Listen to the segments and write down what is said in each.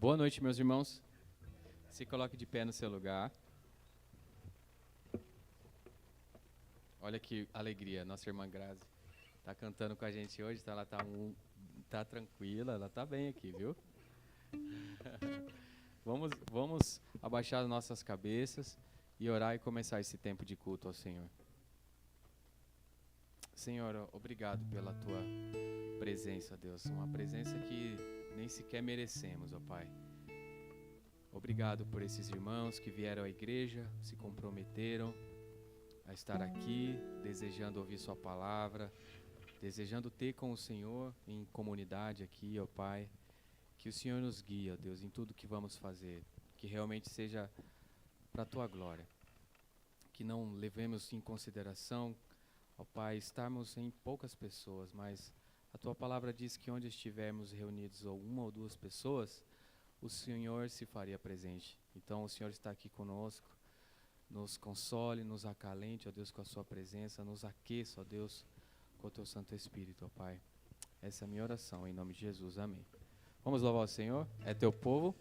Boa noite, meus irmãos. Se coloque de pé no seu lugar. Olha que alegria, nossa irmã Grazi está cantando com a gente hoje, então ela tá tranquila, ela tá bem aqui, viu? Vamos abaixar as nossas cabeças e orar e começar esse tempo de culto ao Senhor. Senhor, obrigado pela tua presença, Deus, uma presença que nem sequer merecemos, ó Pai. Obrigado por esses irmãos que vieram à igreja, se comprometeram a estar aqui, desejando ouvir sua palavra, desejando ter com o Senhor em comunidade aqui, ó Pai. Que o Senhor nos guie, ó Deus, em tudo que vamos fazer, que realmente seja para a tua glória. Que não levemos em consideração, ó Pai, estarmos em poucas pessoas, mas a tua palavra diz que onde estivermos reunidos ou uma ou duas pessoas, o Senhor se faria presente. Então o Senhor está aqui conosco, nos console, nos acalente, ó Deus, com a sua presença, nos aqueça, ó Deus, com o teu Santo Espírito, ó Pai. Essa é a minha oração, em nome de Jesus, amém. Vamos louvar o Senhor, é teu povo.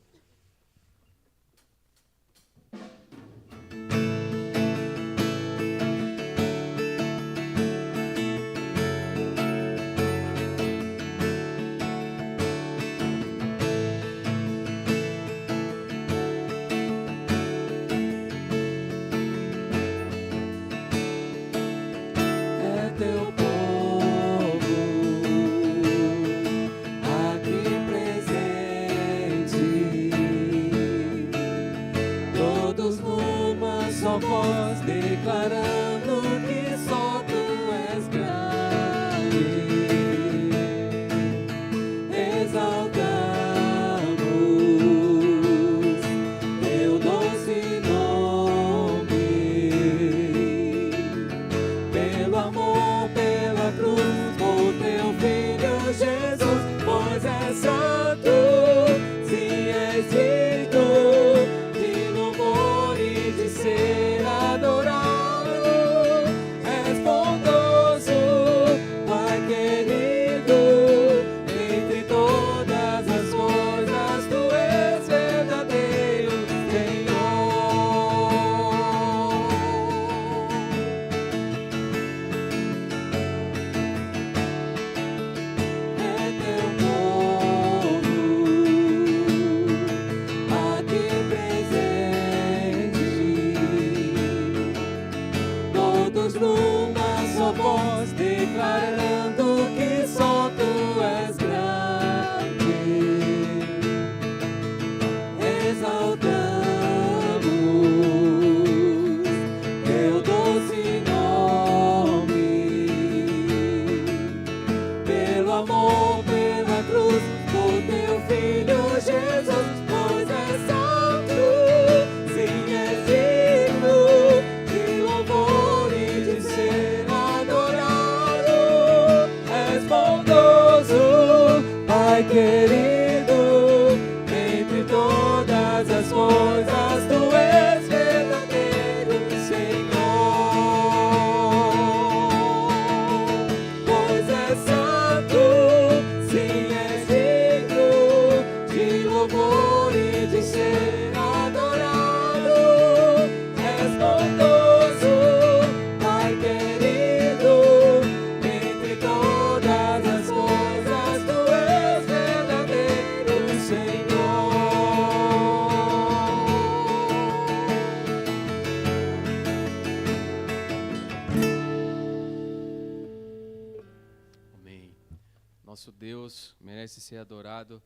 Nosso Deus merece ser adorado,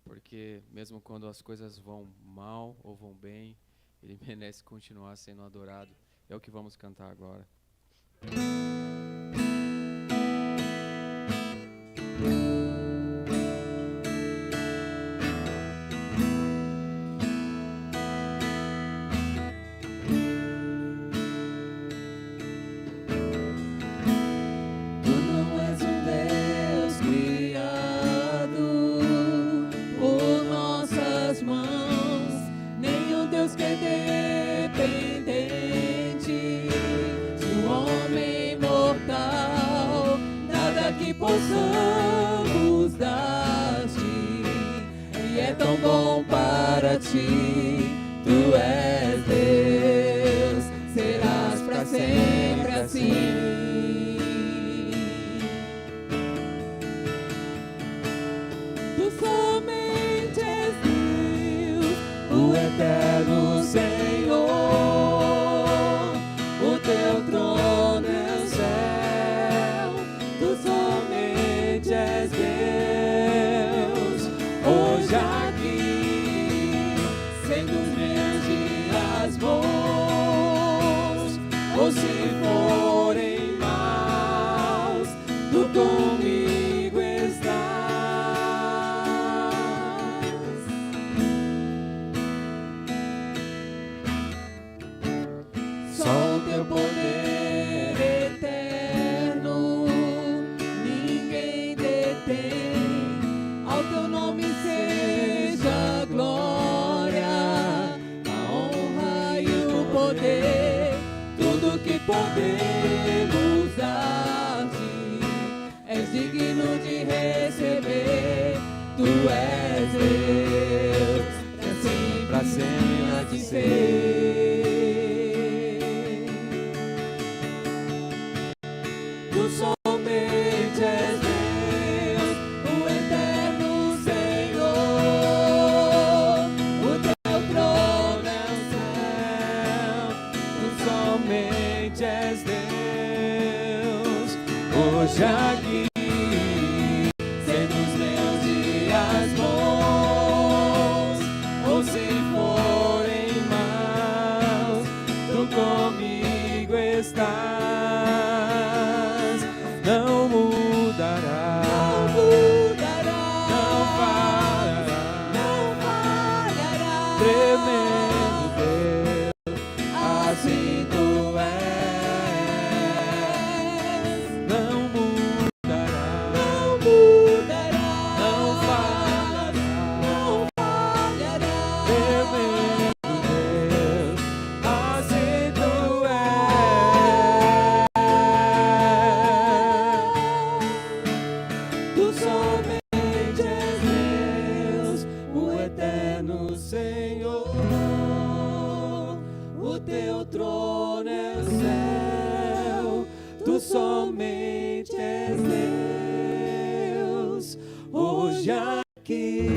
porque mesmo quando as coisas vão mal ou vão bem, Ele merece continuar sendo adorado. É o que vamos cantar agora. Possamos dar-te, e é tão bom ti, tu és Deus, serás para sempre assim. Tu somente és Deus, o eterno Senhor, o teu trono é o céu, tu somente és Deus, hoje aqui, sendo os meus dias bons, ou se forem maus, tu comigo estás. Só o teu poder eterno ninguém detém. Ao teu nome seja a glória, a honra e o poder. Tudo que podemos dar-te, és digno de receber. Tu és Deus, assim pra sempre há de ser. Tu somente és Deus, o eterno Senhor, o teu trono é o céu, tu somente és Deus, hoje aqui, sendo os meus dias bons, ou se forem maus, tu comigo estás. Não mudará, não falhará, tremendo Deus, assim tu és. Não mudará, não falhará, tremendo Deus, assim tu és. Tu somente és Deus, o eterno Senhor, o teu trono é o céu, tu somente és Deus, hoje aqui,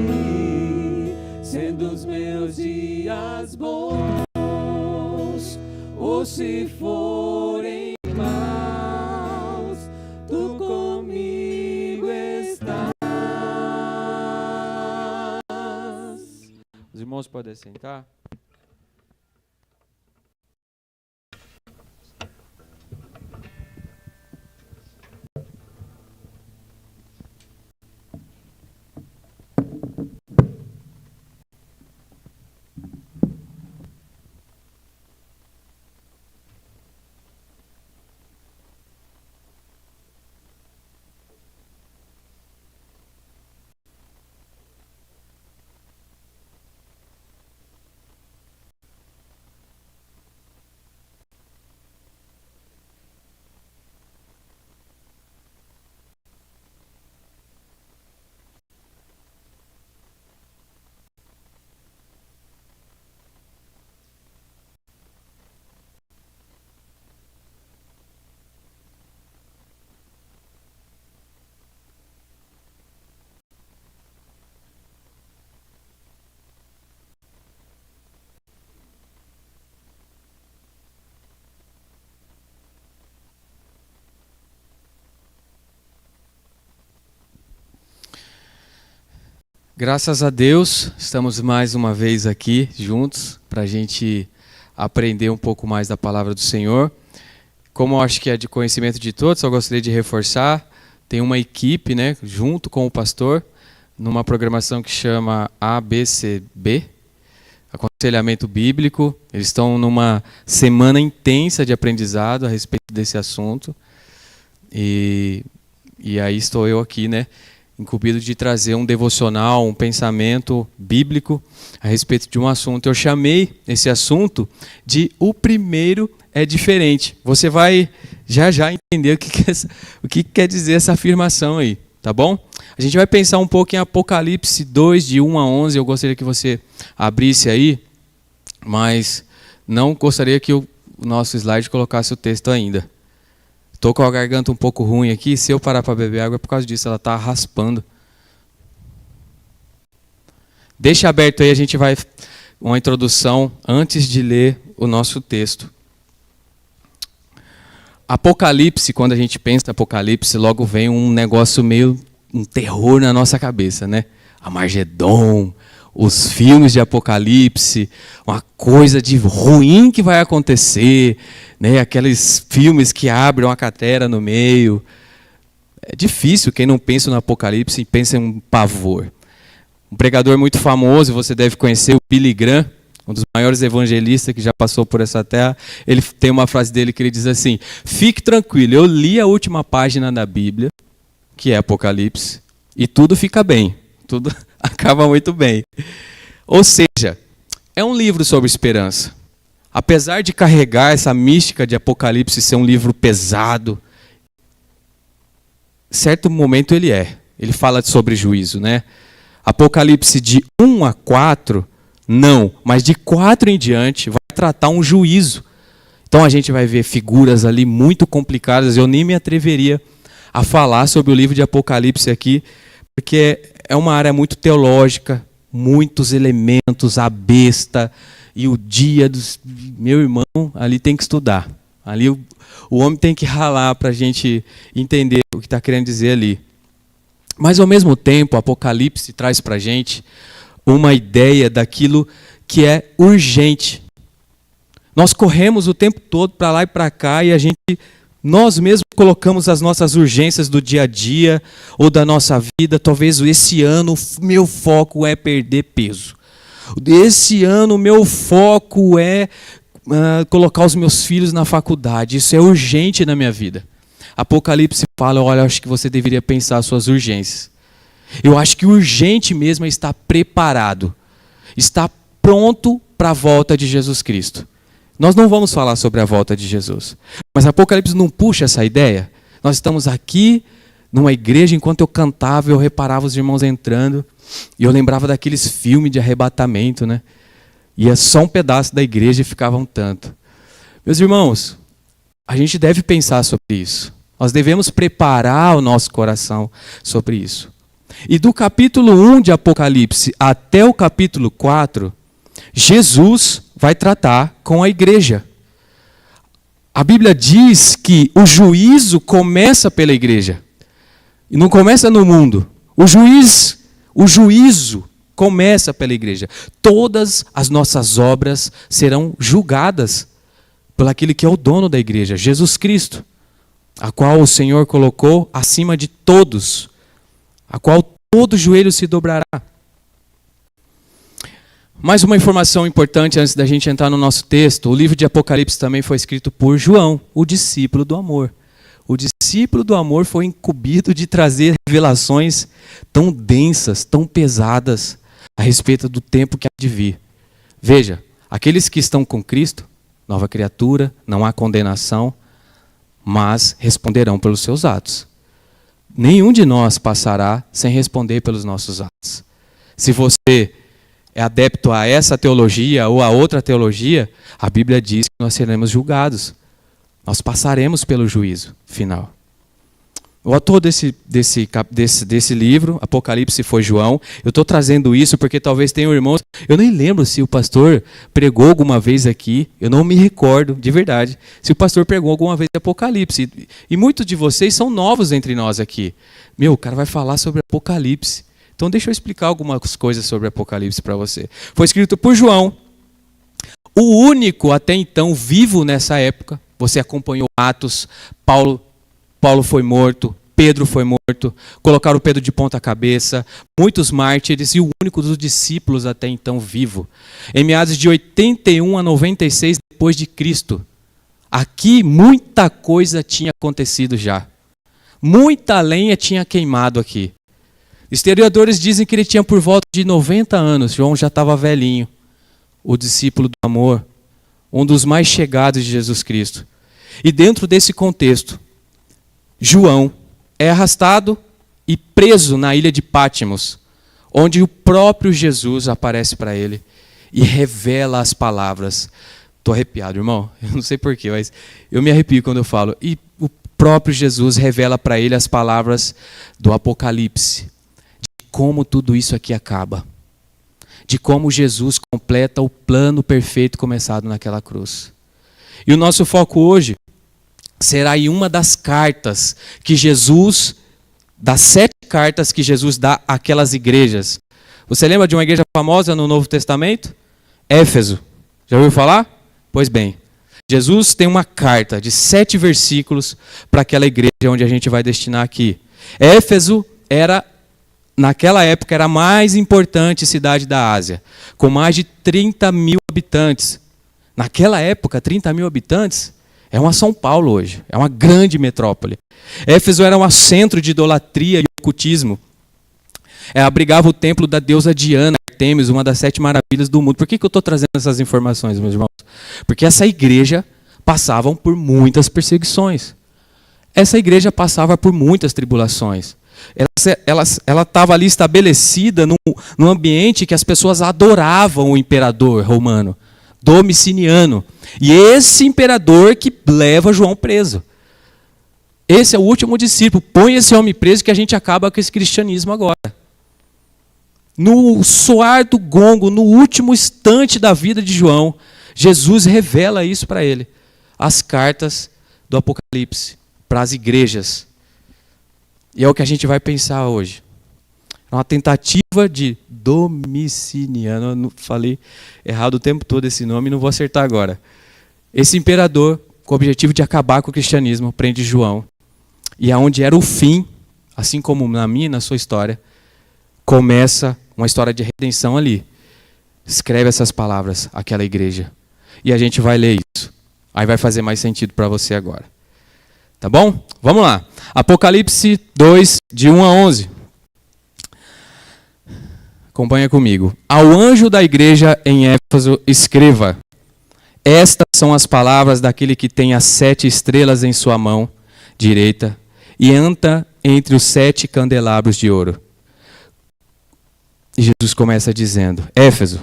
sendo os meus dias bons, ou se forem maus, tu comigo estás. Os irmãos podem sentar? Graças a Deus, estamos mais uma vez aqui juntos para a gente aprender um pouco mais da palavra do Senhor. Como eu acho que é de conhecimento de todos, eu gostaria de reforçar, tem uma equipe, né, junto com o pastor, numa programação que chama ABCB, Aconselhamento Bíblico. Eles estão numa semana intensa de aprendizado a respeito desse assunto. E aí estou eu aqui, né, incumbido de trazer um devocional, um pensamento bíblico a respeito de um assunto. Eu chamei esse assunto de O Primeiro é Diferente. Você vai já entender o que quer dizer essa afirmação aí. tá bom? A gente vai pensar um pouco em Apocalipse 2, de 1 a 11. Eu gostaria que você abrisse aí, mas não gostaria que o nosso slide colocasse o texto ainda. Estou com a garganta um pouco ruim aqui, se eu parar para beber água é por causa disso, ela está raspando. Deixa aberto aí, a gente vai uma introdução antes de ler o nosso texto. Apocalipse, quando a gente pensa em Apocalipse, logo vem um negócio meio, um terror na nossa cabeça, né? Armagedon, os filmes de Apocalipse, uma coisa de ruim que vai acontecer, né? Aqueles filmes que abrem uma cratera no meio. É difícil quem não pensa no Apocalipse e pensa em um pavor. Um pregador muito famoso, você deve conhecer, o Billy Graham, um dos maiores evangelistas que já passou por essa terra. Ele tem uma frase dele que ele diz assim: fique tranquilo, eu li a última página da Bíblia, que é Apocalipse, e tudo fica bem, tudo acaba muito bem. Ou seja, é um livro sobre esperança. Apesar de carregar essa mística de Apocalipse ser um livro pesado, certo momento ele fala sobre juízo, né? Apocalipse de 1 a 4, não, mas de 4 em diante vai tratar um juízo. Então a gente vai ver figuras ali muito complicadas. Eu nem me atreveria a falar sobre o livro de Apocalipse aqui, porque é uma área muito teológica, muitos elementos, a besta e o dia dos... Meu irmão, ali tem que estudar. Ali o homem tem que ralar para a gente entender o que está querendo dizer ali. Mas, ao mesmo tempo, o Apocalipse traz para a gente uma ideia daquilo que é urgente. Nós corremos o tempo todo para lá e para cá e nós mesmos colocamos as nossas urgências do dia a dia ou da nossa vida. Talvez esse ano meu foco é perder peso. Esse ano meu foco é colocar os meus filhos na faculdade. Isso é urgente na minha vida. Apocalipse fala, olha, eu acho que você deveria pensar as suas urgências. Eu acho que o urgente mesmo é estar preparado, estar pronto para a volta de Jesus Cristo. Nós não vamos falar sobre a volta de Jesus, mas Apocalipse não puxa essa ideia. Nós estamos aqui numa igreja, enquanto eu cantava, eu reparava os irmãos entrando, e eu lembrava daqueles filmes de arrebatamento, né? Ia só um pedaço da igreja e ficava um tanto. Meus irmãos, a gente deve pensar sobre isso. Nós devemos preparar o nosso coração sobre isso. E do capítulo 1 de Apocalipse até o capítulo 4, Jesus vai tratar com a igreja. A Bíblia diz que o juízo começa pela igreja. E não começa no mundo. O juízo começa pela igreja. Todas as nossas obras serão julgadas por aquele que é o dono da igreja, Jesus Cristo, a qual o Senhor colocou acima de todos, a qual todo joelho se dobrará. Mais uma informação importante antes da gente entrar no nosso texto: o livro de Apocalipse também foi escrito por João, o discípulo do amor. O discípulo do amor foi incumbido de trazer revelações tão densas, tão pesadas a respeito do tempo que há de vir. Veja, aqueles que estão com Cristo, nova criatura, não há condenação, mas responderão pelos seus atos. Nenhum de nós passará sem responder pelos nossos atos. Se você é adepto a essa teologia ou a outra teologia, a Bíblia diz que nós seremos julgados. Nós passaremos pelo juízo final. O autor desse livro, Apocalipse, foi João. Eu estou trazendo isso porque talvez tenham irmãos... Eu nem lembro se o pastor pregou alguma vez aqui. Eu não me recordo, de verdade, se o pastor pregou alguma vez Apocalipse. E muitos de vocês são novos entre nós aqui. O cara vai falar sobre Apocalipse. Então deixa eu explicar algumas coisas sobre Apocalipse para você. Foi escrito por João. O único até então vivo nessa época. Você acompanhou Atos, Paulo foi morto, Pedro foi morto, colocaram Pedro de ponta cabeça, muitos mártires e o único dos discípulos até então vivo. Em meados de 81 a 96 depois de Cristo, aqui muita coisa tinha acontecido já. Muita lenha tinha queimado aqui. Historiadores dizem que ele tinha por volta de 90 anos, João já estava velhinho, o discípulo do amor, um dos mais chegados de Jesus Cristo. E dentro desse contexto, João é arrastado e preso na ilha de Pátimos, onde o próprio Jesus aparece para ele e revela as palavras. Estou arrepiado, irmão. Eu não sei porquê, mas eu me arrepio quando eu falo. E o próprio Jesus revela para ele as palavras do Apocalipse, de como tudo isso aqui acaba, de como Jesus completa o plano perfeito começado naquela cruz. E o nosso foco hoje será em uma das cartas que Jesus, das 7 cartas que Jesus dá àquelas igrejas. Você lembra de uma igreja famosa no Novo Testamento? Éfeso. Já ouviu falar? Pois bem, Jesus tem uma carta de 7 versículos para aquela igreja onde a gente vai destinar aqui. Éfeso era, naquela época, era a mais importante cidade da Ásia, com mais de 30 mil habitantes. Naquela época, 30 mil habitantes é uma São Paulo hoje, é uma grande metrópole. Éfeso era um centro de idolatria e ocultismo. Abrigava o templo da deusa Diana, Artemis, uma das 7 maravilhas do mundo. Por que eu estou trazendo essas informações, meus irmãos? Porque essa igreja passava por muitas perseguições. Essa igreja passava por muitas tribulações. Ela estava ali estabelecida num ambiente que as pessoas adoravam o imperador romano, Domiciano. E esse imperador que leva João preso. Esse é o último discípulo. Põe esse homem preso que a gente acaba com esse cristianismo agora. No soar do gongo, no último instante da vida de João, Jesus revela isso para ele. As cartas do Apocalipse para as igrejas. E é o que a gente vai pensar hoje. É uma tentativa de Domiciano. Eu não falei errado o tempo todo esse nome, não vou acertar agora. Esse imperador, com o objetivo de acabar com o cristianismo, prende João. E aonde era o fim, assim como na minha e na sua história, começa uma história de redenção ali. Escreve essas palavras àquela igreja. E a gente vai ler isso. Aí vai fazer mais sentido para você agora. Tá bom? Vamos lá. Apocalipse 2, de 1 a 11. Acompanha comigo. Ao anjo da igreja em Éfeso, escreva: estas são as palavras daquele que tem as 7 estrelas em sua mão direita e anda entre os 7 candelabros de ouro. E Jesus começa dizendo: Éfeso,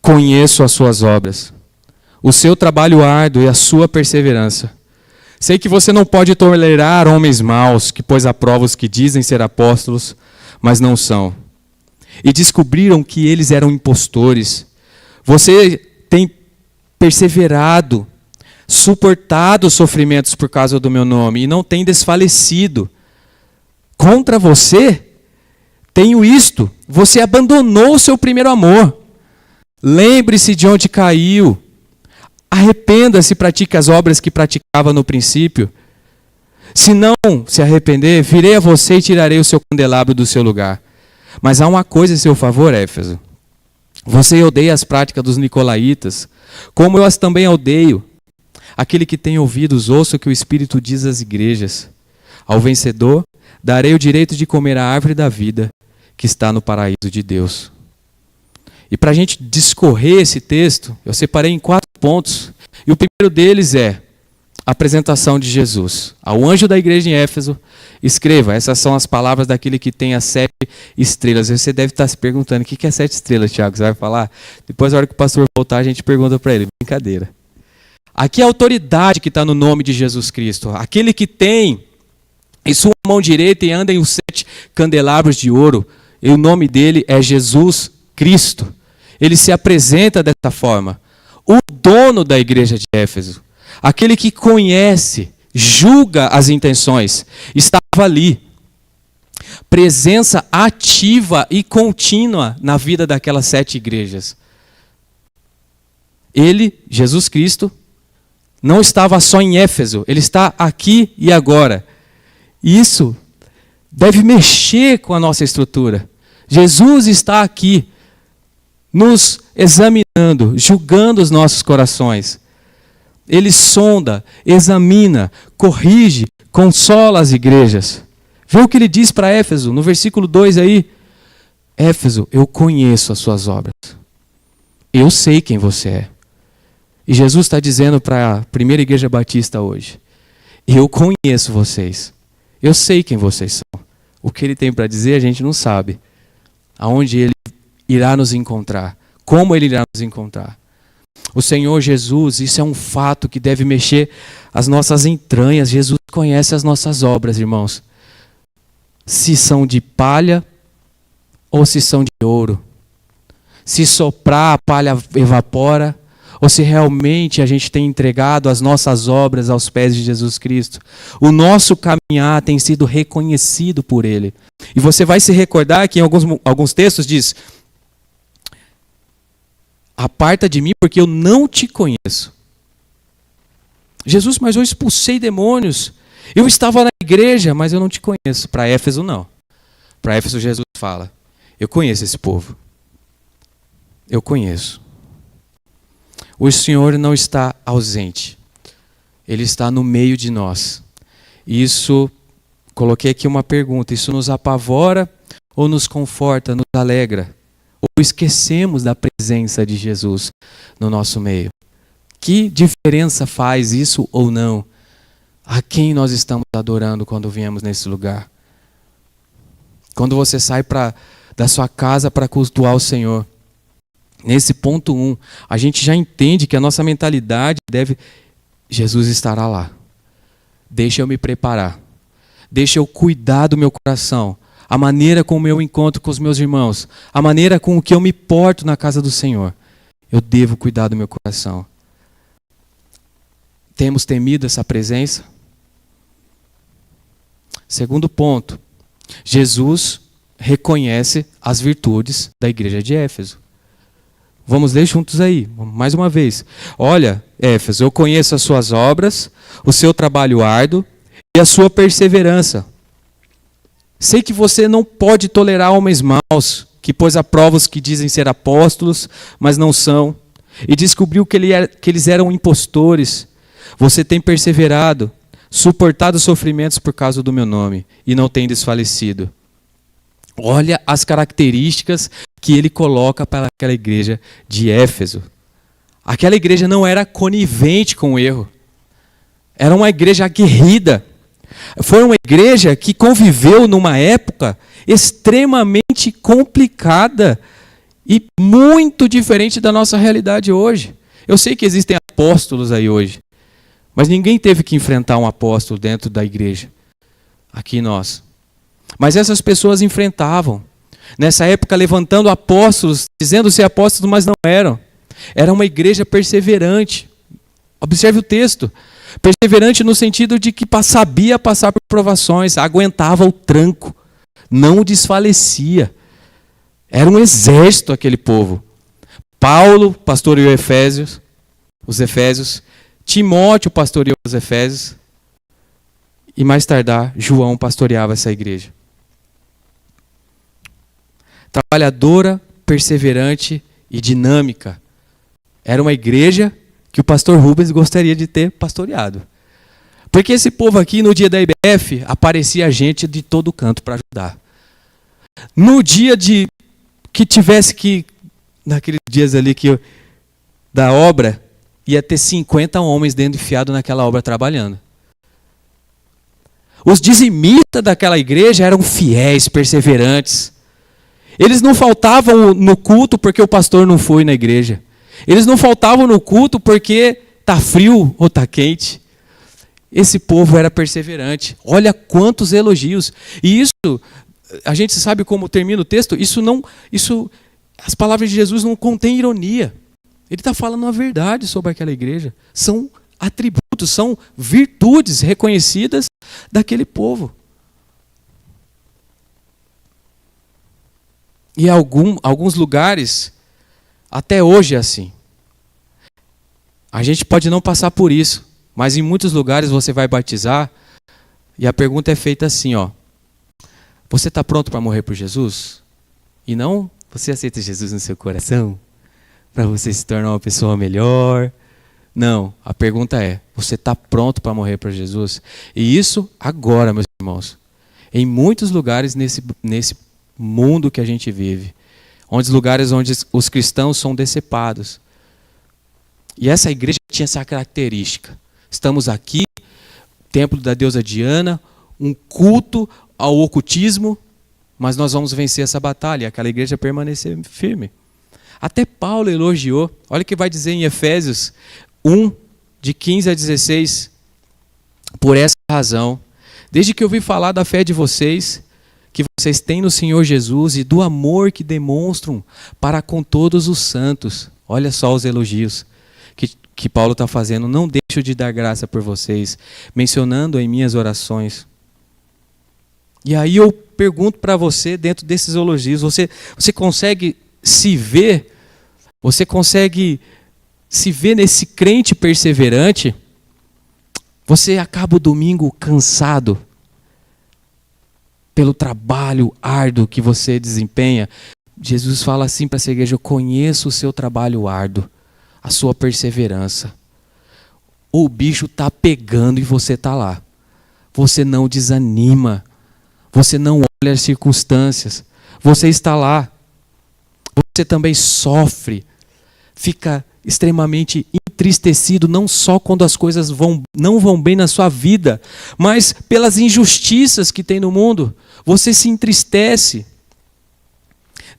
conheço as suas obras, o seu trabalho árduo e a sua perseverança. Sei que você não pode tolerar homens maus, que pôs à prova os que dizem ser apóstolos, mas não são. E descobriram que eles eram impostores. Você tem perseverado, suportado os sofrimentos por causa do meu nome, e não tem desfalecido. Contra você, tenho isto: você abandonou o seu primeiro amor. Lembre-se de onde caiu. Arrependa-se e pratique as obras que praticava no princípio. Se não se arrepender, virei a você e tirarei o seu candelabro do seu lugar. Mas há uma coisa em seu favor, Éfeso. Você odeia as práticas dos nicolaítas, como eu as também odeio. Aquele que tem ouvidos, ouça o que o Espírito diz às igrejas. Ao vencedor, darei o direito de comer a árvore da vida que está no paraíso de Deus. E para a gente discorrer esse texto, eu separei em 4 pontos. E o primeiro deles é a apresentação de Jesus. Ao anjo da igreja em Éfeso, escreva: essas são as palavras daquele que tem as 7 estrelas. Você deve estar se perguntando: o que é 7 estrelas, Tiago? Você vai falar? Depois, na hora que o pastor voltar, a gente pergunta para ele. Brincadeira. Aqui é a autoridade que está no nome de Jesus Cristo. Aquele que tem em sua mão direita e anda em os 7 candelabros de ouro. E o nome dele é Jesus Cristo. Ele se apresenta dessa forma. O dono da igreja de Éfeso, aquele que conhece, julga as intenções, estava ali. Presença ativa e contínua na vida daquelas 7 igrejas. Ele, Jesus Cristo, não estava só em Éfeso, ele está aqui e agora. Isso deve mexer com a nossa estrutura. Jesus está aqui, nos examinando, julgando os nossos corações. Ele sonda, examina, corrige, consola as igrejas. Vê o que ele diz para Éfeso, no versículo 2 aí. Éfeso, eu conheço as suas obras. Eu sei quem você é. E Jesus está dizendo para a primeira igreja batista hoje: eu conheço vocês. Eu sei quem vocês são. O que ele tem para dizer a gente não sabe. Aonde ele irá nos encontrar. Como ele irá nos encontrar. O Senhor Jesus, isso é um fato que deve mexer as nossas entranhas. Jesus conhece as nossas obras, irmãos. Se são de palha ou se são de ouro. Se soprar, a palha evapora. Ou se realmente a gente tem entregado as nossas obras aos pés de Jesus Cristo. O nosso caminhar tem sido reconhecido por Ele. E você vai se recordar que em alguns textos diz: aparta de mim porque eu não te conheço. Jesus, mas eu expulsei demônios. Eu estava na igreja, mas eu não te conheço. Para Éfeso, não. Para Éfeso, Jesus fala: eu conheço esse povo. Eu conheço. O Senhor não está ausente. Ele está no meio de nós. Isso, coloquei aqui uma pergunta: isso nos apavora ou nos conforta, nos alegra? Ou esquecemos da presença de Jesus no nosso meio? Que diferença faz isso ou não? A quem nós estamos adorando quando viemos nesse lugar? Quando você sai da sua casa para cultuar o Senhor. Nesse ponto 1, a gente já entende que a nossa mentalidade deve... Jesus estará lá. Deixa eu me preparar. Deixa eu cuidar do meu coração. A maneira como eu encontro com os meus irmãos. A maneira com que eu me porto na casa do Senhor. Eu devo cuidar do meu coração. Temos temido essa presença? Segundo ponto. Jesus reconhece as virtudes da igreja de Éfeso. Vamos ler juntos aí, mais uma vez. Olha, Éfeso, eu conheço as suas obras, o seu trabalho árduo e a sua perseverança. Sei que você não pode tolerar homens maus, que pôs à prova os que dizem ser apóstolos, mas não são, e descobriu que eles eram impostores. Você tem perseverado, suportado sofrimentos por causa do meu nome, e não tem desfalecido. Olha as características que ele coloca para aquela igreja de Éfeso. Aquela igreja não era conivente com o erro. Era uma igreja aguerrida. Foi uma igreja que conviveu numa época extremamente complicada e muito diferente da nossa realidade hoje. Eu sei que existem apóstolos aí hoje, mas ninguém teve que enfrentar um apóstolo dentro da igreja. Aqui nós. Mas essas pessoas enfrentavam. Nessa época levantando apóstolos, dizendo ser apóstolos, mas não eram. Era uma igreja perseverante. Observe o texto. Perseverante no sentido de que sabia passar por provações, aguentava o tranco, não desfalecia. Era um exército aquele povo. Paulo pastoreou os Efésios. Timóteo pastoreou os Efésios. E mais tardar, João pastoreava essa igreja. Trabalhadora, perseverante e dinâmica. Era uma igreja que o pastor Rubens gostaria de ter pastoreado. Porque esse povo aqui, no dia da IBF, aparecia gente de todo canto para ajudar. No dia que tivesse que, naqueles dias ali da obra, ia ter 50 homens dentro enfiados naquela obra trabalhando. Os dizimistas daquela igreja eram fiéis, perseverantes. Eles não faltavam no culto porque o pastor não foi na igreja. Eles não faltavam no culto porque está frio ou está quente. Esse povo era perseverante. Olha quantos elogios. E isso, a gente sabe como termina o texto, as palavras de Jesus não contêm ironia. Ele está falando a verdade sobre aquela igreja. São atributos, são virtudes reconhecidas daquele povo. E alguns lugares, até hoje é assim. A gente pode não passar por isso, mas em muitos lugares você vai batizar e a pergunta é feita assim, ó. Você está pronto para morrer por Jesus? E não, você aceita Jesus no seu coração? Para você se tornar uma pessoa melhor? Não, a pergunta é, você está pronto para morrer por Jesus? E isso agora, meus irmãos. Em muitos lugares nesse mundo que a gente vive, lugares onde os cristãos são decepados. E essa igreja tinha essa característica. Estamos aqui, templo da deusa Diana, um culto ao ocultismo, mas nós vamos vencer essa batalha, aquela igreja permanecer firme. Até Paulo elogiou, olha o que vai dizer em Efésios 1, de 15 a 16, por essa razão, desde que eu ouvi falar da fé de vocês, que vocês têm no Senhor Jesus e do amor que demonstram para com todos os santos, olha só os elogios que Paulo está fazendo, não deixo de dar graça por vocês, mencionando em minhas orações. E aí eu pergunto para você, dentro desses elogios, você consegue se ver? Você consegue se ver nesse crente perseverante? Você acaba o domingo cansado pelo trabalho árduo que você desempenha? Jesus fala assim para essa igreja: eu conheço o seu trabalho árduo, a sua perseverança. O bicho está pegando e você está lá. Você não desanima. Você não olha as circunstâncias. Você está lá. Você também sofre. Fica extremamente entristecido, não só quando as coisas não vão bem na sua vida, mas pelas injustiças que tem no mundo. Você se entristece.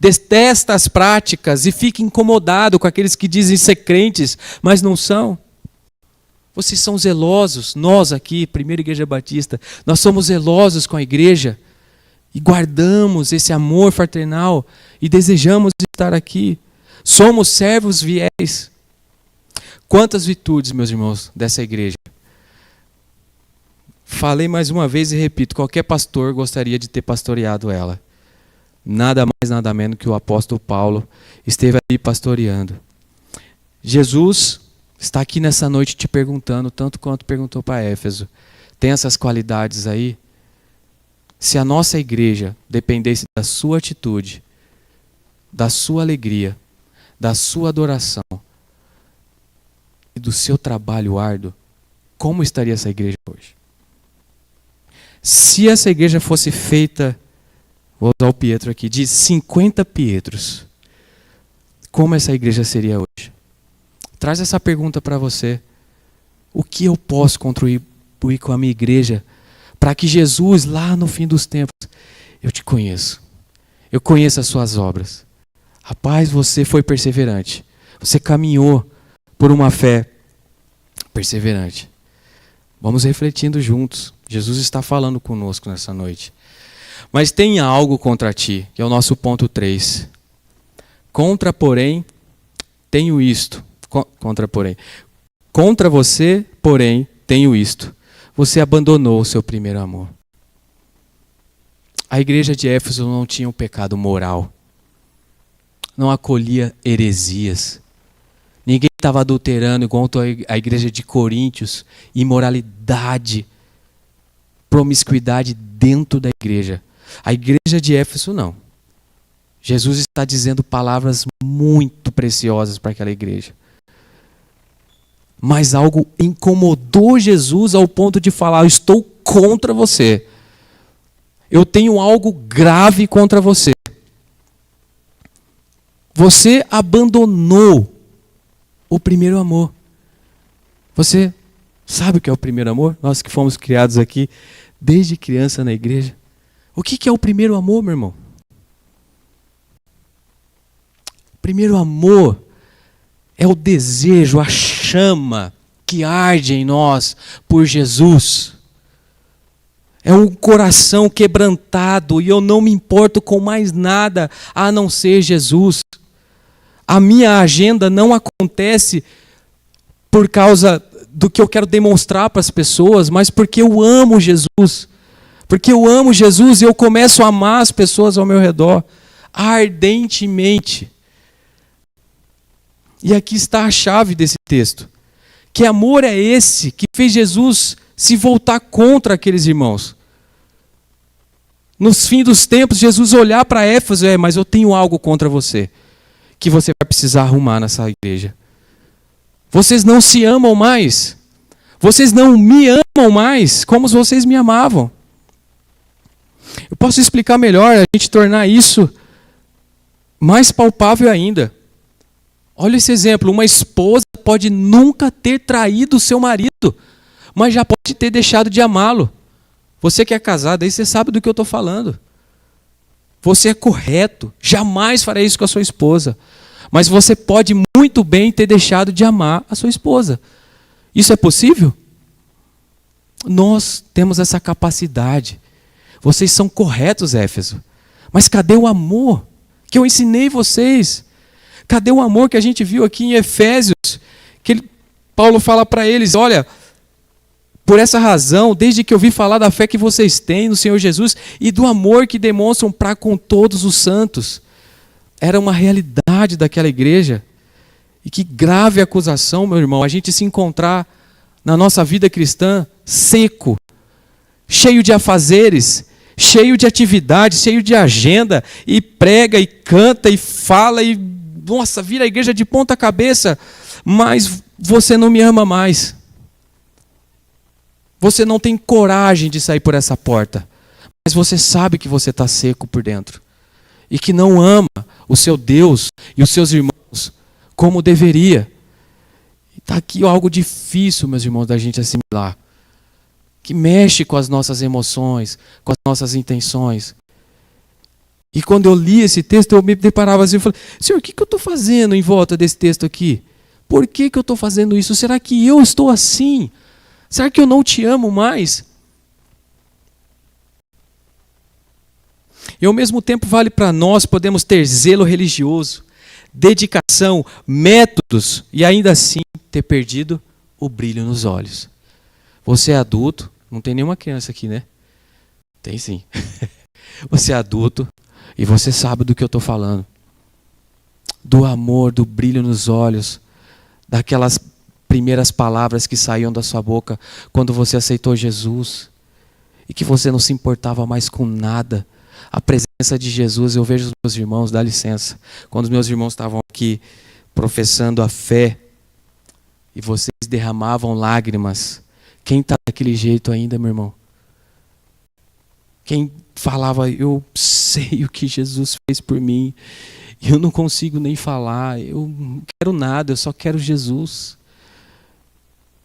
Detesta as práticas e fica incomodado com aqueles que dizem ser crentes, mas não são. Vocês são zelosos. Nós aqui, Primeira Igreja Batista, nós somos zelosos com a igreja e guardamos esse amor fraternal e desejamos estar aqui. Somos servos fiéis. Quantas virtudes, meus irmãos, dessa igreja. Falei mais uma vez e repito, qualquer pastor gostaria de ter pastoreado ela. Nada mais, nada menos que o apóstolo Paulo esteve ali pastoreando. Jesus está aqui nessa noite te perguntando, tanto quanto perguntou para Éfeso. Tem essas qualidades aí? Se a nossa igreja dependesse da sua atitude, da sua alegria, da sua adoração e do seu trabalho árduo, como estaria essa igreja hoje? Se essa igreja fosse feita, vou usar o Pietro aqui, de 50 Pietros, como essa igreja seria hoje? Traz essa pergunta para você. O que eu posso contribuir com a minha igreja para que Jesus, lá no fim dos tempos, eu te conheço. Eu conheço as suas obras. Rapaz, você foi perseverante. Você caminhou por uma fé perseverante. Vamos refletindo juntos. Jesus está falando conosco nessa noite. Mas tem algo contra ti, que é o nosso ponto 3. Contra, porém, tenho isto. Contra você, porém, tenho isto. Você abandonou o seu primeiro amor. A igreja de Éfeso não tinha um pecado moral. Não acolhia heresias. Ninguém estava adulterando igual a igreja de Coríntios. Imoralidade, promiscuidade dentro da igreja. A igreja de Éfeso não. Jesus está dizendo palavras muito preciosas para aquela igreja. Mas algo incomodou Jesus ao ponto de falar: eu estou contra você. Eu tenho algo grave contra você. Você abandonou o primeiro amor. Você sabe o que é o primeiro amor? Nós que fomos criados aqui desde criança na igreja. O que é o primeiro amor, meu irmão? O primeiro amor é o desejo, a chama que arde em nós por Jesus. É um coração quebrantado e eu não me importo com mais nada a não ser Jesus. A minha agenda não acontece por causa do que eu quero demonstrar para as pessoas, mas porque eu amo Jesus. Porque eu amo Jesus e eu começo a amar as pessoas ao meu redor ardentemente. E aqui está a chave desse texto. Que amor é esse que fez Jesus se voltar contra aqueles irmãos? Nos fins dos tempos, Jesus olhar para Éfeso, mas eu tenho algo contra você, que você vai precisar arrumar nessa igreja. Vocês não se amam mais. Vocês não me amam mais como vocês me amavam. Eu posso explicar melhor, a gente tornar isso mais palpável ainda. Olha esse exemplo, uma esposa pode nunca ter traído o seu marido, mas já pode ter deixado de amá-lo. Você que é casado, aí você sabe do que eu estou falando. Você é correto, jamais fará isso com a sua esposa. Mas você pode muito bem ter deixado de amar a sua esposa. Isso é possível? Nós temos essa capacidade. Vocês são corretos, Éfeso. Mas cadê o amor que eu ensinei vocês? Cadê o amor que a gente viu aqui em Efésios? Paulo fala para eles, olha, por essa razão, desde que eu vi falar da fé que vocês têm no Senhor Jesus e do amor que demonstram para com todos os santos. Era uma realidade daquela igreja. E que grave acusação, meu irmão, a gente se encontrar na nossa vida cristã seco, cheio de afazeres, cheio de atividades, cheio de agenda, e prega, e canta, e fala, e nossa, vira a igreja de ponta cabeça, mas você não me ama mais. Você não tem coragem de sair por essa porta, mas você sabe que você está seco por dentro, e que não ama o seu Deus e os seus irmãos como deveria. Está aqui algo difícil, meus irmãos, da gente assimilar, que mexe com as nossas emoções, com as nossas intenções. E quando eu li esse texto, eu me deparava assim, eu falei, Senhor, o que eu estou fazendo em volta desse texto aqui? Por que eu estou fazendo isso? Será que eu estou assim? Será que eu não te amo mais? E ao mesmo tempo vale para nós, podemos ter zelo religioso, dedicação, métodos, e ainda assim ter perdido o brilho nos olhos. Você é adulto, não tem nenhuma criança aqui, né? Tem sim. Você é adulto e você sabe do que eu estou falando. Do amor, do brilho nos olhos, daquelas primeiras palavras que saíam da sua boca quando você aceitou Jesus e que você não se importava mais com nada. A presença de Jesus, eu vejo os meus irmãos, dá licença, quando os meus irmãos estavam aqui professando a fé e vocês derramavam lágrimas, quem está daquele jeito ainda, meu irmão? Quem falava, eu sei o que Jesus fez por mim, eu não consigo nem falar, eu não quero nada, eu só quero Jesus.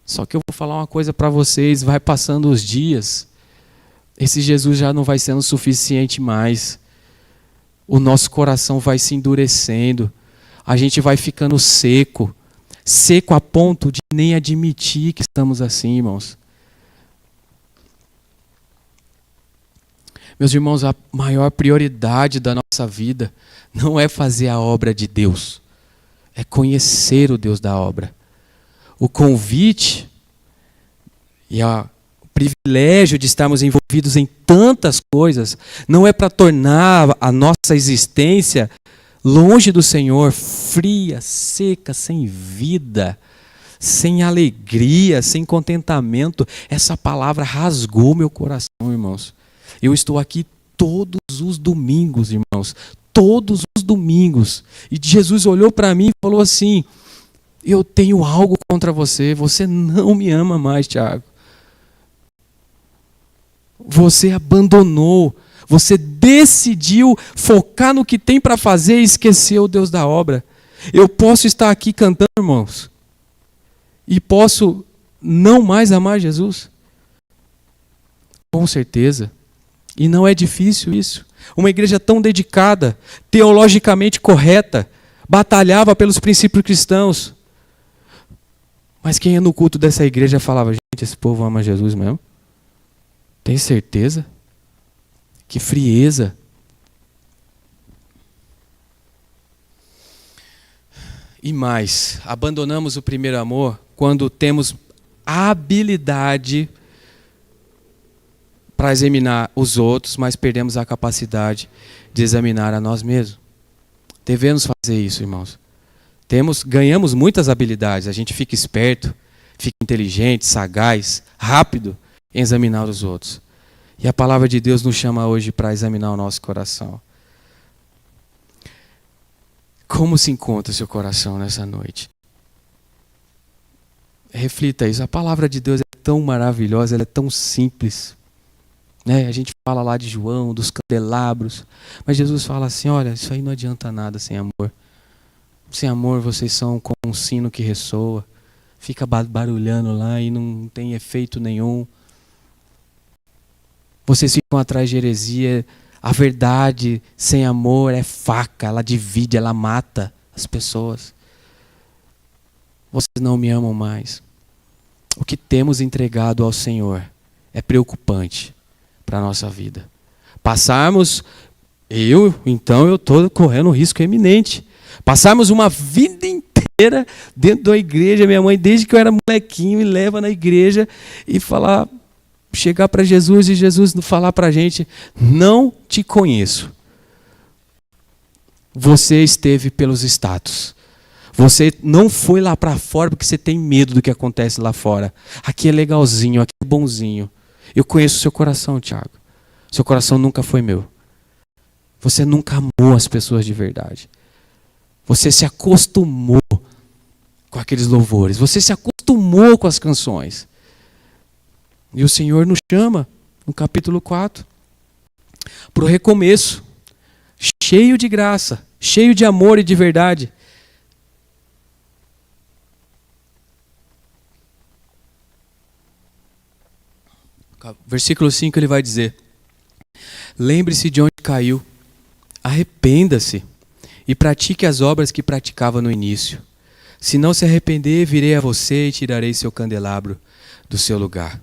Só que eu vou falar uma coisa para vocês, vai passando os dias, esse Jesus já não vai sendo suficiente mais. O nosso coração vai se endurecendo, a gente vai ficando seco, seco a ponto de nem admitir que estamos assim, irmãos. Meus irmãos, a maior prioridade da nossa vida não é fazer a obra de Deus, é conhecer o Deus da obra. O convite e o privilégio de estarmos envolvidos em tantas coisas não é para tornar a nossa existência longe do Senhor, fria, seca, sem vida, sem alegria, sem contentamento. Essa palavra rasgou meu coração, irmãos. Eu estou aqui todos os domingos, irmãos, todos os domingos. E Jesus olhou para mim e falou assim, eu tenho algo contra você, você não me ama mais, Tiago. Você abandonou, você decidiu focar no que tem para fazer e esqueceu o Deus da obra. Eu posso estar aqui cantando, irmãos, e posso não mais amar Jesus? Com certeza. E não é difícil isso. Uma igreja tão dedicada, teologicamente correta, batalhava pelos princípios cristãos. Mas quem ia no culto dessa igreja falava, gente, esse povo ama Jesus mesmo? Tem certeza? Que frieza. E mais, abandonamos o primeiro amor quando temos a habilidade para examinar os outros, mas perdemos a capacidade de examinar a nós mesmos. Devemos fazer isso, irmãos. Ganhamos muitas habilidades, a gente fica esperto, fica inteligente, sagaz, rápido em examinar os outros. E a palavra de Deus nos chama hoje para examinar o nosso coração. Como se encontra o seu coração nessa noite? Reflita isso. A palavra de Deus é tão maravilhosa, ela é tão simples. Né? A gente fala lá de João, dos candelabros, mas Jesus fala assim, olha, isso aí não adianta nada sem amor. Sem amor vocês são como um sino que ressoa, fica barulhando lá e não tem efeito nenhum. Vocês ficam atrás de heresia. A verdade sem amor é faca, ela divide, ela mata as pessoas. Vocês não me amam mais. O que temos entregado ao Senhor é preocupante para a nossa vida. Passarmos, eu estou correndo um risco eminente. Passarmos uma vida inteira dentro da igreja. Minha mãe, desde que eu era molequinho, me leva na igreja e chegar para Jesus e Jesus falar para a gente: não te conheço. Você esteve pelos status. Você não foi lá para fora porque você tem medo do que acontece lá fora. Aqui é legalzinho, aqui é bonzinho. Eu conheço o seu coração, Tiago. Seu coração nunca foi meu. Você nunca amou as pessoas de verdade. Você se acostumou com aqueles louvores. Você se acostumou com as canções. E o Senhor nos chama, no capítulo 4, para o recomeço. Cheio de graça, cheio de amor e de verdade. Versículo 5 ele vai dizer: lembre-se de onde caiu, arrependa-se e pratique as obras que praticava no início. Se não se arrepender, virei a você e tirarei seu candelabro do seu lugar.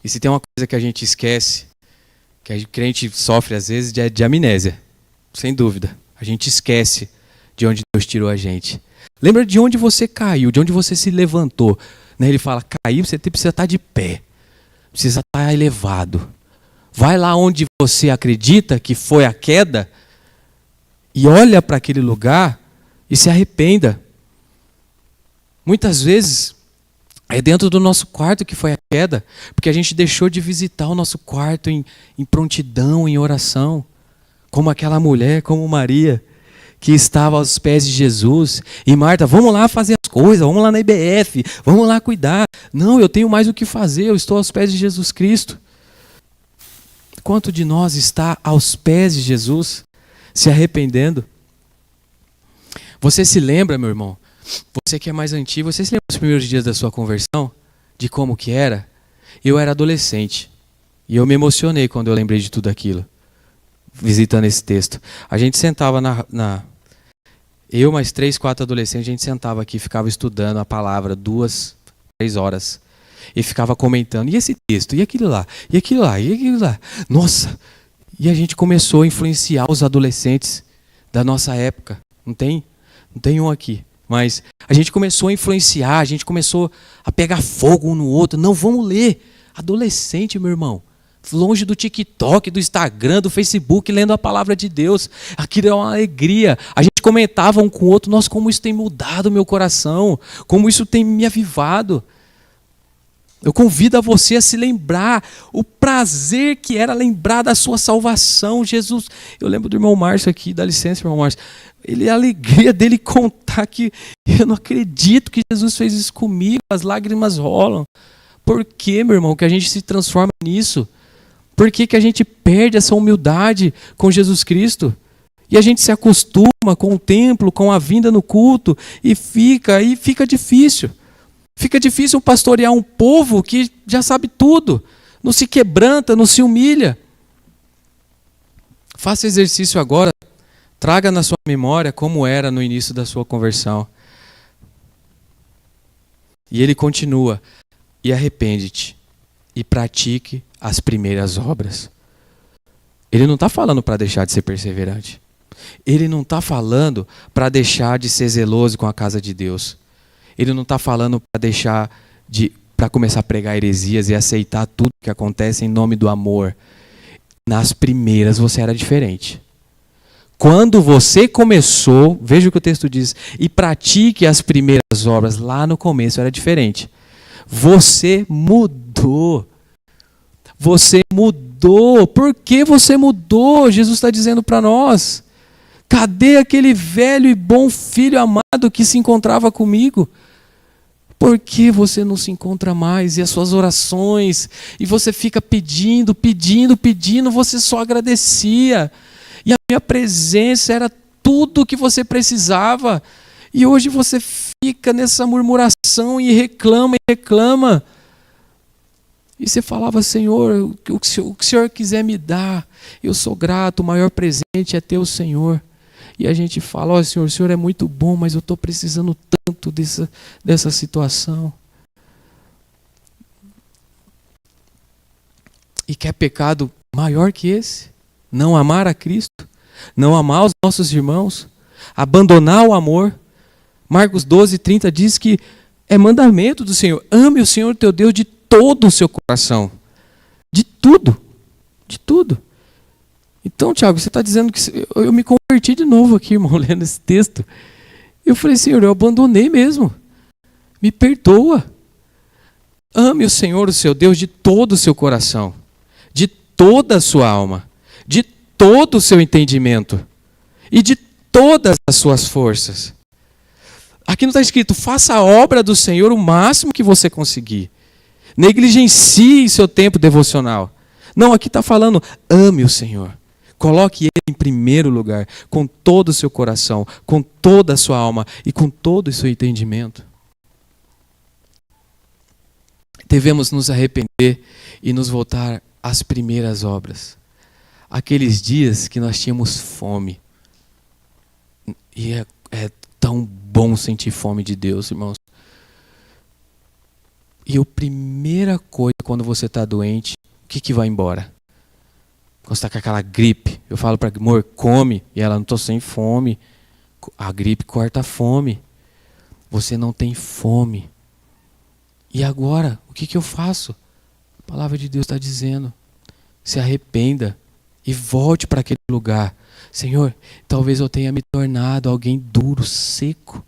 E se tem uma coisa que a gente esquece, que a crente sofre às vezes, é de amnésia, sem dúvida. A gente esquece de onde Deus tirou a gente. Lembra de onde você caiu, de onde você se levantou. Ele fala: cair, você precisa estar de pé. Precisa estar elevado. Vai lá onde você acredita que foi a queda e olha para aquele lugar e se arrependa. Muitas vezes é dentro do nosso quarto que foi a queda, porque a gente deixou de visitar o nosso quarto em prontidão, em oração, como aquela mulher, como Maria, que estava aos pés de Jesus. E Marta: vamos lá fazer as coisas, vamos lá na IBF, vamos lá cuidar. Não, eu tenho mais o que fazer, eu estou aos pés de Jesus Cristo. Quanto de nós está aos pés de Jesus, se arrependendo? Você se lembra, meu irmão? Você que é mais antigo, você se lembra dos primeiros dias da sua conversão? De como que era? Eu era adolescente. E eu me emocionei quando eu lembrei de tudo aquilo, visitando esse texto. A gente sentava eu mais 3, 4 adolescentes, a gente sentava aqui, ficava estudando a palavra 2, 3 horas. E ficava comentando: e esse texto, e aquilo lá, e aquilo lá, e aquilo lá. Nossa! E a gente começou a influenciar os adolescentes da nossa época. Não tem um aqui. Mas a gente começou a influenciar, a gente começou a pegar fogo um no outro. Não, vamos ler. Adolescente, meu irmão. Longe do TikTok, do Instagram, do Facebook, lendo a palavra de Deus. Aquilo é uma alegria. A gente comentava um com o outro: nossa, como isso tem mudado o meu coração. Como isso tem me avivado. Eu convido a você a se lembrar o prazer que era lembrar da sua salvação. Jesus, eu lembro do irmão Márcio aqui, dá licença, irmão Márcio. A alegria dele contar que eu não acredito que Jesus fez isso comigo, as lágrimas rolam. Por que, meu irmão, que a gente se transforma nisso? Por que a gente perde essa humildade com Jesus Cristo? E a gente se acostuma com o templo, com a vinda no culto, e fica difícil. Fica difícil pastorear um povo que já sabe tudo, não se quebranta, não se humilha. Faça exercício agora, traga na sua memória como era no início da sua conversão. E ele continua: e arrepende-te e pratique as primeiras obras. Ele não está falando para deixar de ser perseverante. Ele não está falando para deixar de ser zeloso com a casa de Deus. Ele não está falando para começar a pregar heresias e aceitar tudo que acontece em nome do amor. Nas primeiras você era diferente. Quando você começou, veja o que o texto diz: e pratique as primeiras obras. Lá no começo era diferente. Você mudou. Você mudou. Por que você mudou? Jesus está dizendo para nós. Cadê aquele velho e bom filho amado que se encontrava comigo? Por que você não se encontra mais? E as suas orações? E você fica pedindo, você só agradecia. E a minha presença era tudo o que você precisava. E hoje você fica nessa murmuração e reclama. E você falava, Senhor, o que o Senhor quiser me dar, eu sou grato, o maior presente é ter o Senhor. E a gente fala, ó Senhor, o Senhor é muito bom, mas eu estou precisando tanto dessa situação. E quer pecado maior que esse? Não amar a Cristo? Não amar os nossos irmãos? Abandonar o amor? Marcos 12:30 diz que é mandamento do Senhor. Ame o Senhor teu Deus de todo o seu coração. De tudo. De tudo. Então, Tiago, você está dizendo que eu me converti de novo aqui, irmão, lendo esse texto. Eu falei, Senhor, eu abandonei mesmo. Me perdoa. Ame o Senhor, o seu Deus, de todo o seu coração, de toda a sua alma, de todo o seu entendimento e de todas as suas forças. Aqui não está escrito, faça a obra do Senhor o máximo que você conseguir. Negligencie seu tempo devocional. Não, aqui está falando, ame o Senhor. Coloque Ele em primeiro lugar, com todo o seu coração, com toda a sua alma e com todo o seu entendimento. Devemos nos arrepender e nos voltar às primeiras obras. Aqueles dias que nós tínhamos fome. E é tão bom sentir fome de Deus, irmãos. E a primeira coisa quando você está doente, o que vai embora? Quando você está com aquela gripe, eu falo para a amor, come, e ela, não estou sem fome. A gripe corta a fome. Você não tem fome. E agora, o que eu faço? A palavra de Deus está dizendo, se arrependa e volte para aquele lugar. Senhor, talvez eu tenha me tornado alguém duro, seco.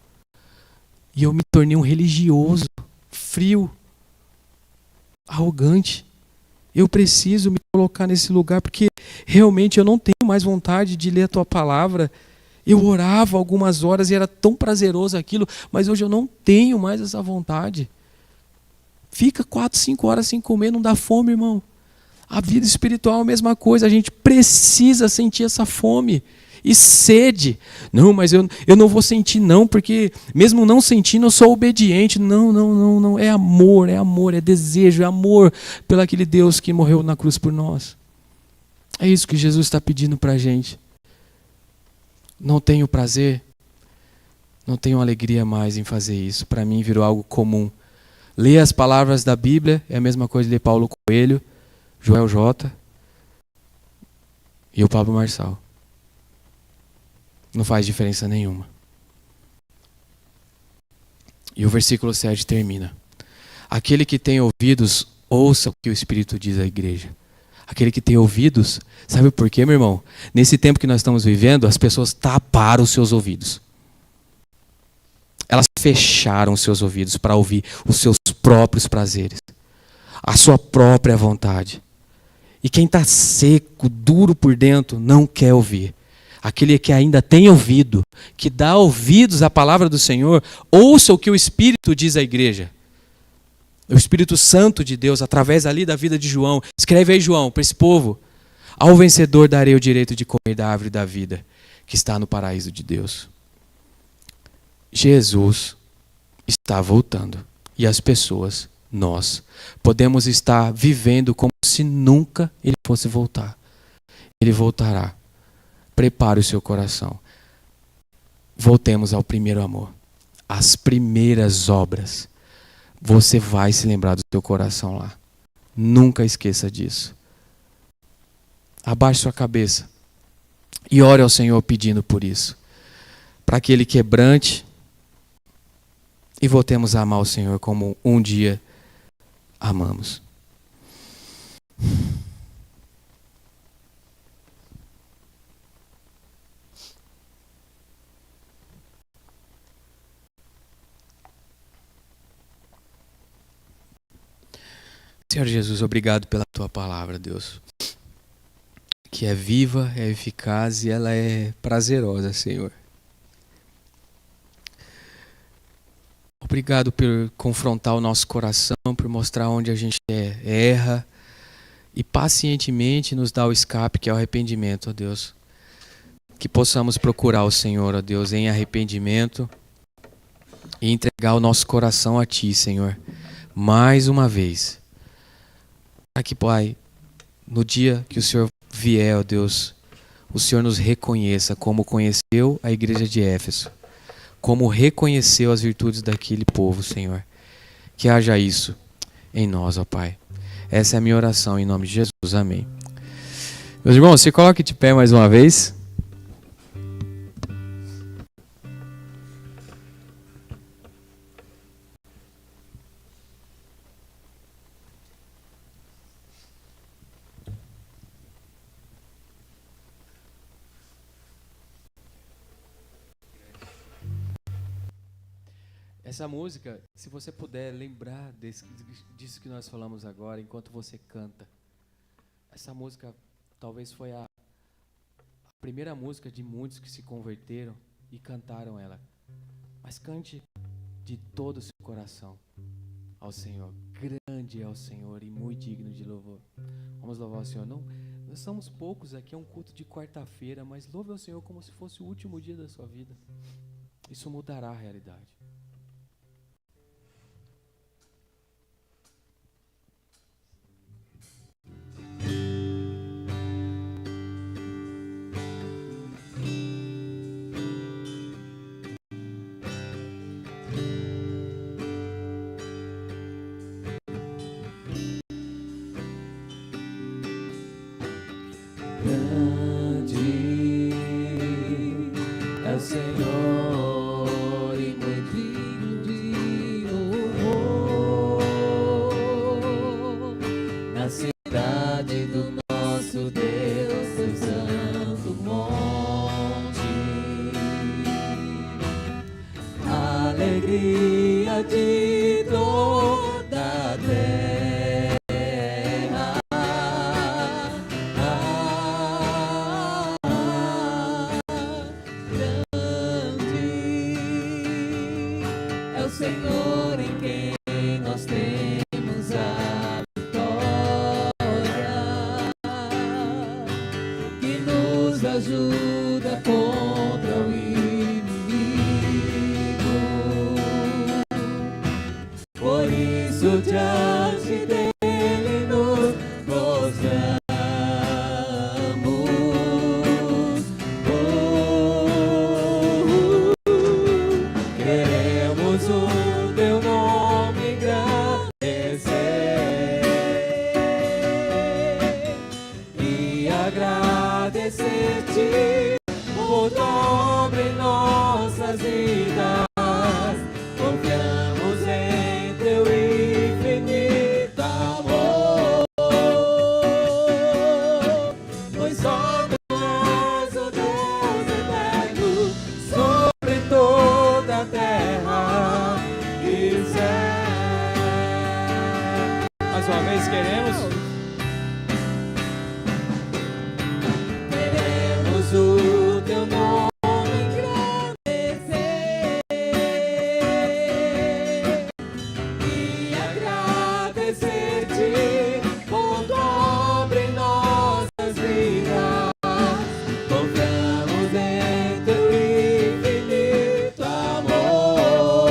E eu me tornei um religioso, frio, arrogante. Eu preciso me colocar nesse lugar, porque realmente eu não tenho mais vontade de ler a tua palavra. Eu orava algumas horas e era tão prazeroso aquilo, mas hoje eu não tenho mais essa vontade. Fica 4, 5 horas sem comer, não dá fome, irmão. A vida espiritual é a mesma coisa, a gente precisa sentir essa fome e sede. Não, mas eu não vou sentir não, porque mesmo não sentindo eu sou obediente. Não, é amor, é desejo, é amor pelo aquele Deus que morreu na cruz por nós. É isso que Jesus está pedindo para a gente. Não tenho prazer, não tenho alegria mais em fazer isso. Para mim virou algo comum. Ler as palavras da Bíblia é a mesma coisa de ler Paulo Coelho, Joel J. e o Pablo Marçal. Não faz diferença nenhuma. E o versículo 7 termina. Aquele que tem ouvidos, ouça o que o Espírito diz à igreja. Aquele que tem ouvidos, sabe por quê, meu irmão? Nesse tempo que nós estamos vivendo, as pessoas taparam os seus ouvidos. Elas fecharam os seus ouvidos para ouvir os seus próprios prazeres, a sua própria vontade. E quem está seco, duro por dentro, não quer ouvir. Aquele que ainda tem ouvido, que dá ouvidos à palavra do Senhor, ouça o que o Espírito diz à igreja. O Espírito Santo de Deus, através ali da vida de João. Escreve aí, João, para esse povo. Ao vencedor darei o direito de comer da árvore da vida, que está no paraíso de Deus. Jesus está voltando. E as pessoas, nós, podemos estar vivendo como se nunca ele fosse voltar. Ele voltará. Prepare o seu coração. Voltemos ao primeiro amor. As primeiras obras. Você vai se lembrar do seu coração lá. Nunca esqueça disso. Abaixe sua cabeça. E ore ao Senhor pedindo por isso. Para que Ele quebrante. E voltemos a amar o Senhor como um dia amamos. Senhor Jesus, obrigado pela Tua palavra, Deus. Que é viva, é eficaz e ela é prazerosa, Senhor. Obrigado por confrontar o nosso coração, por mostrar onde a gente erra e pacientemente nos dar o escape, que é o arrependimento, ó Deus. Que possamos procurar o Senhor, ó Deus, em arrependimento e entregar o nosso coração a Ti, Senhor, mais uma vez. Para que, Pai, no dia que o Senhor vier, ó Deus, o Senhor nos reconheça como conheceu a igreja de Éfeso, como reconheceu as virtudes daquele povo, Senhor. Que haja isso em nós, ó Pai. Essa é a minha oração em nome de Jesus. Amém. Meus irmãos, se coloque de pé mais uma vez. Essa música, se você puder lembrar disso que nós falamos agora, enquanto você canta. Essa música talvez foi a primeira música de muitos que se converteram e cantaram ela. Mas cante de todo o seu coração ao Senhor. Grande é o Senhor e muito digno de louvor. Vamos louvar o Senhor. Não, nós somos poucos aqui, é um culto de quarta-feira, mas louve ao Senhor como se fosse o último dia da sua vida. Isso mudará a realidade. Grande é o Senhor e muito digno de louvor na cidade do nosso Deus, seu santo monte. Alegria de toda a terra. Senhor em quem nós temos a vitória, que nos ajuda contra o inimigo. Por isso diante dele nos prostramos. Queremos o teu nome engrandecer e agradecer-te por tua obra em nossas vidas. Confiamos em teu infinito amor, pois só tu és o Deus eterno sobre toda a terra e céu. Mais uma vez queremos. Queremos o teu nome engrandecer e agradecer-te por tua obra em nossas vidas. Confiamos em teu infinito amor,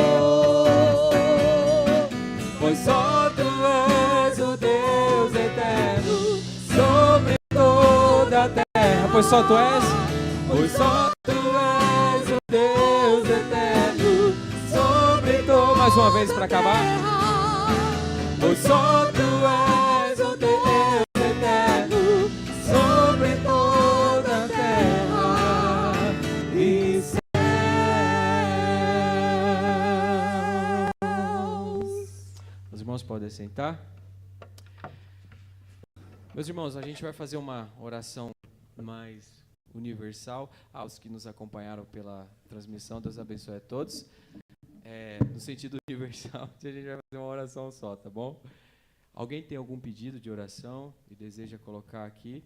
pois só tu és o Deus eterno sobre toda a terra. Pois só tu és. Pois só tu és o Deus eterno sobre toda. Mais uma vez para acabar. Pois só tu és o Deus eterno sobre toda a terra e céus. Os irmãos podem sentar. Meus irmãos, a gente vai fazer uma oração mais universal. Aos que nos acompanharam pela transmissão, Deus abençoe a todos. No sentido universal, a gente vai fazer uma oração só, tá bom? Alguém tem algum pedido de oração e deseja colocar aqui?